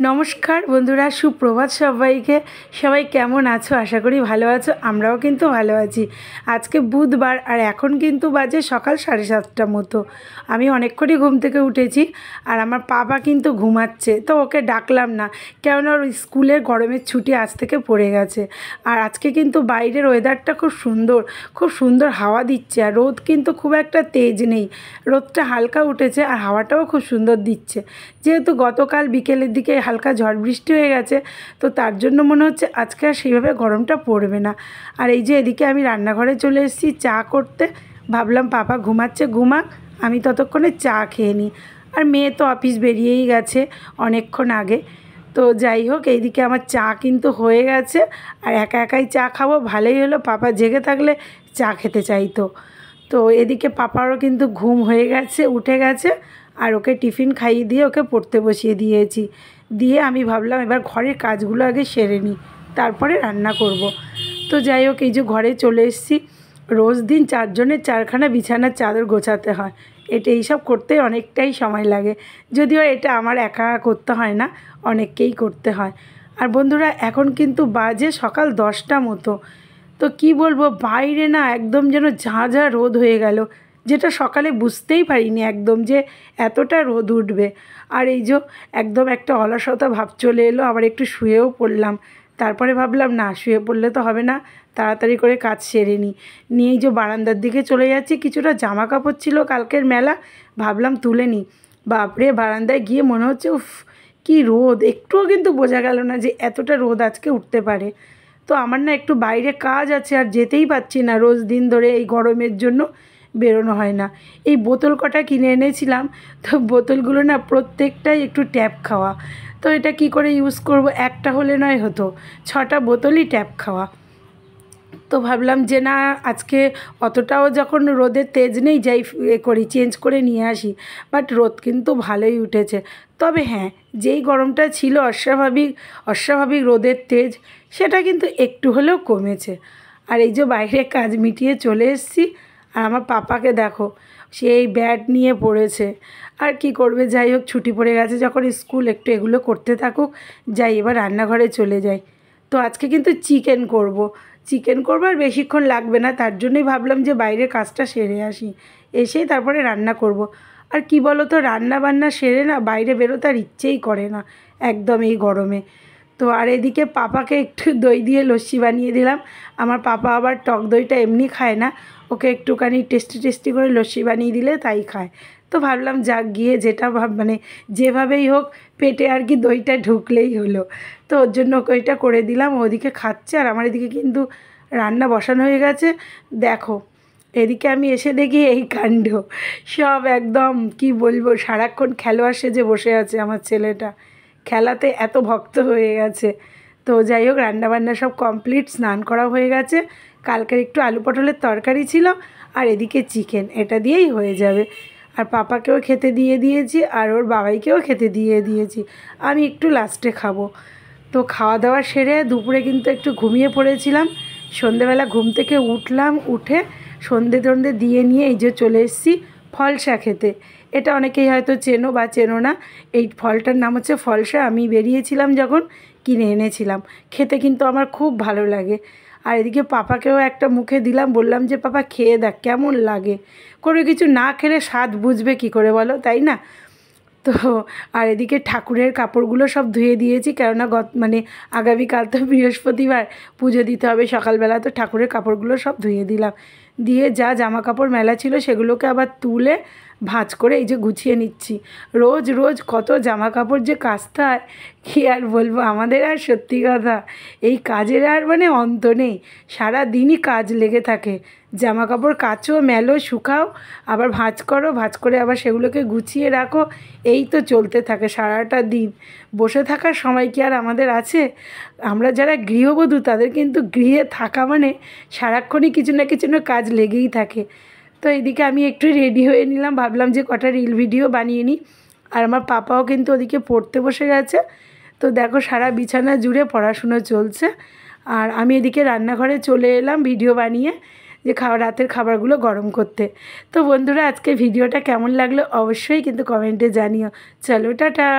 নমস্কার বন্ধুরা, সুপ্রভাত সবাইকে। সবাই কেমন আছো? আশা করি ভালো আছো। আমরাও কিন্তু ভালো আছি। আজকে বুধবার আর এখন কিন্তু বাজে সকাল 7:30টার মতো। আমি অনেকক্ষণই ঘুম থেকে উঠেছি আর আমার পাপা কিন্তু ঘুমাচ্ছে, তো ওকে ডাকলাম না, কেননা ওর স্কুলের গরমের ছুটি আজ থেকে পড়ে গেছে। আর আজকে কিন্তু বাইরের ওয়েদারটা খুব সুন্দর হাওয়া দিচ্ছে, আর রোদ কিন্তু খুব একটা তেজ নেই, রোদটা হালকা উঠেছে আর হাওয়াটাও খুব সুন্দর দিচ্ছে। যেহেতু গতকাল বিকেলের দিকে হালকা ঝড় বৃষ্টি হয়ে গেছে, তো তার জন্য মনে হচ্ছে আজকে আর সেইভাবে গরমটা পড়বে না। আর এই যে এদিকে আমি রান্নাঘরে চলে এসেছি চা করতে। ভাবলাম পাপা ঘুমাচ্ছে, ঘুমাক, আমি ততক্ষণে চা খেয়ে নিই। আর মেয়ে তো অফিস বেরিয়েই গেছে অনেকক্ষণ আগে। তো যাই হোক, এইদিকে আমার চা কিন্তু হয়ে গেছে। আর একা একাই চা খাবো, ভালোই হলো, পাপা জেগে থাকলে চা খেতে চাইতো। তো এদিকে পাপারও কিন্তু ঘুম হয়ে গেছে, উঠে গেছে। আর ওকে টিফিন খাইয়ে দিয়ে ওকে পড়তে বসিয়ে দিয়েছি। দিয়ে আমি ভাবলাম এবার ঘরের কাজগুলো আগে সেরে নিই, তারপরে রান্না করব। তো যাই হোক, এই যে ঘরে চলে এসেছি। রোজ দিন 4 জনের 4খানা বিছানার চাদর গোছাতে হয়। এইসব করতে অনেকটাই সময় লাগে, যদিও এটা আমার একা করতে হয় না, অনেককেই করতে হয়। আর বন্ধুরা, এখন কিন্তু বাজে সকাল 10টা মতো। তো কি বলবো, বাইরে না একদম যেন ঝাঁ রোদ হয়ে গেল, যেটা সকালে বুঝতেই পারিনি একদম যে এতটা রোদ উঠবে। আর এই যে একদম একটা অলসতা ভাব চলে এলো, আবার একটু শুয়েও পড়লাম। তারপরে ভাবলাম না, শুয়ে পড়লে তো হবে না, তাড়াতাড়ি করে কাজ সেরে নিই। নিয়ে এই যে বারান্দার দিকে চলে যাচ্ছি, কিছুটা জামা কাপড় ছিল কালকের মেলা, ভাবলাম তুলে নিই। বাপরে, বারান্দায় গিয়ে মনে হচ্ছে উফ কী রোদ, একটুও কিন্তু বোঝা গেল না যে এতটা রোদ আজকে উঠতে পারে। তো আমার না একটু বাইরে কাজ আছে, আর যেতেই পারছি না, রোজ দিন ধরে এই গরমের জন্য বেরোনো হয় না। এই বোতল কটা কিনে এনেছিলাম, তো বোতলগুলো না প্রত্যেকটাই একটু ট্যাপ খাওয়া। তো এটা কি করে ইউজ করব, একটা হলে নয় হতো, 6টা বোতলই ট্যাপ খাওয়া। তো ভাবলাম যে না, আজকে অতটাও যখন রোদের তেজ নেই, যাই করি, চেঞ্জ করে নিয়ে আসি। বাট রোদ কিন্তু ভালোই উঠেছে। তবে হ্যাঁ, যেই গরমটা ছিল অস্বাভাবিক রোদের তেজ, সেটা কিন্তু একটু হলেও কমেছে। আর এই যে বাইরে কাজ মিটিয়ে চলে এসেছি, আর আমার পাপাকে দেখো, সেই ব্যাট নিয়ে পড়েছে। আর কি করবে, যাই হোক, ছুটি পড়ে গেছে যখন স্কুল, একটু এগুলো করতে থাকুক। যাই, এবার রান্নাঘরে চলে যাই। তো আজকে কিন্তু চিকেন করব আর বেশিক্ষণ লাগবে না, তার জন্যই ভাবলাম যে বাইরের কাজটা সেরে আসি, এসেই তারপরে রান্না করব। আর কি বলো তো, রান্না বান্না সেরে না বাইরে বেরোতে আর ইচ্ছেই করে না একদম এই গরমে। তো আর এদিকে পাপাকে একটু দই দিয়ে লস্যি বানিয়ে দিলাম। আমার পাপা আবার টক দইটা এমনি খায় না, ওকে একটুখানি টেস্টি করে লস্যি বানিয়ে দিলে তাই খায়। তো ভাবলাম যাক, গিয়ে যেটা যেভাবেই হোক পেটে আর কি দইটা ঢুকলেই হলো। তো ওর জন্য ওইটা করে দিলাম, ওদিকে খাচ্ছে। আর আমার এদিকে কিন্তু রান্না বসানো হয়ে গেছে। দেখো, এদিকে আমি এসে দেখি এই কাণ্ড, সব একদম কি বলবো, সারাক্ষণ খেলোয়াড় সেজে বসে আছে আমার ছেলেটা, খেলাতে এত ভক্ত হয়ে গেছে। তো যাই হোক, রান্নাবান্না সব কমপ্লিট, স্নান করা হয়ে গেছে। কালকের একটু আলু পটলের তরকারি ছিল, আর এদিকে চিকেন, এটা দিয়েই হয়ে যাবে। আর পাপাকেও খেতে দিয়ে দিয়েছি, আর ওর বাবাইকেও খেতে দিয়ে দিয়েছি, আমি একটু লাস্টে খাবো। তো খাওয়া দাওয়া সেরে দুপুরে কিন্তু একটু ঘুমিয়ে পড়েছিলাম। সন্ধেবেলা ঘুম থেকে উঠলাম, উঠে সন্ধে দিয়ে নিয়ে এই যে চলে এসেছি ফলসা খেতে। এটা অনেকেই হয়তো চেনো বা চেনো না, এই ফলটার নাম হচ্ছে ফলসা। আমি বেরিয়েছিলাম যখন কিনে এনেছিলাম, খেতে কিন্তু আমার খুব ভালো লাগে। আর এদিকে পাপাকেও একটা মুখে দিলাম, বললাম যে পাপা খেয়ে দেখ কেমন লাগে। কোনো কিছু না খেলে স্বাদ বুঝবে কী করে বলো, তাই না? তো আর এদিকে ঠাকুরের কাপড়গুলো সব ধুয়ে দিয়েছি, কেননা আগামীকাল তো বৃহস্পতিবার, পুজো দিতে হবে সকালবেলা। তো ঠাকুরের কাপড়গুলো সব ধুয়ে দিলাম, দিয়ে যা জামা কাপড় মেলা ছিল সেগুলোকে আবার তুলে ভাঁজ করে এই যে গুছিয়ে নিচ্ছি। রোজ কত জামা কাপড় যে কাচতে হয়, কী আর বলবো। আমাদের আর সত্যি কথা, এই কাজের আর অন্ত নেই, সারা দিনই কাজ লেগে থাকে। জামা কাপড় কাচো, মেলো, শুকাও, আবার ভাঁজ করো, ভাঁজ করে আবার সেগুলোকে গুছিয়ে রাখো, এই তো চলতে থাকে সারাটা দিন। বসে থাকার সময় কি আর আমাদের আছে? আমরা যারা গৃহবধূ, তাদের কিন্তু গৃহে থাকা সারাক্ষণই কিছু না কাজ লেগেই থাকে। তো এইদিকে আমি একটু রেডি হয়ে নিলাম, ভাবলাম যে কটা রিল ভিডিও বানিয়ে নিই। আর আমার পাপাও কিন্তু ওদিকে পড়তে বসে গেছে। তো দেখো, সারা বিছানা জুড়ে পড়াশুনো চলছে, আর আমি এদিকে রান্নাঘরে চলে এলাম ভিডিও বানিয়ে, যে রাতের খাবারগুলো গরম করতে। তো বন্ধুরা, আজকে ভিডিওটা কেমন লাগলো অবশ্যই কিন্তু কমেন্টে জানিও। চলো, টাটা।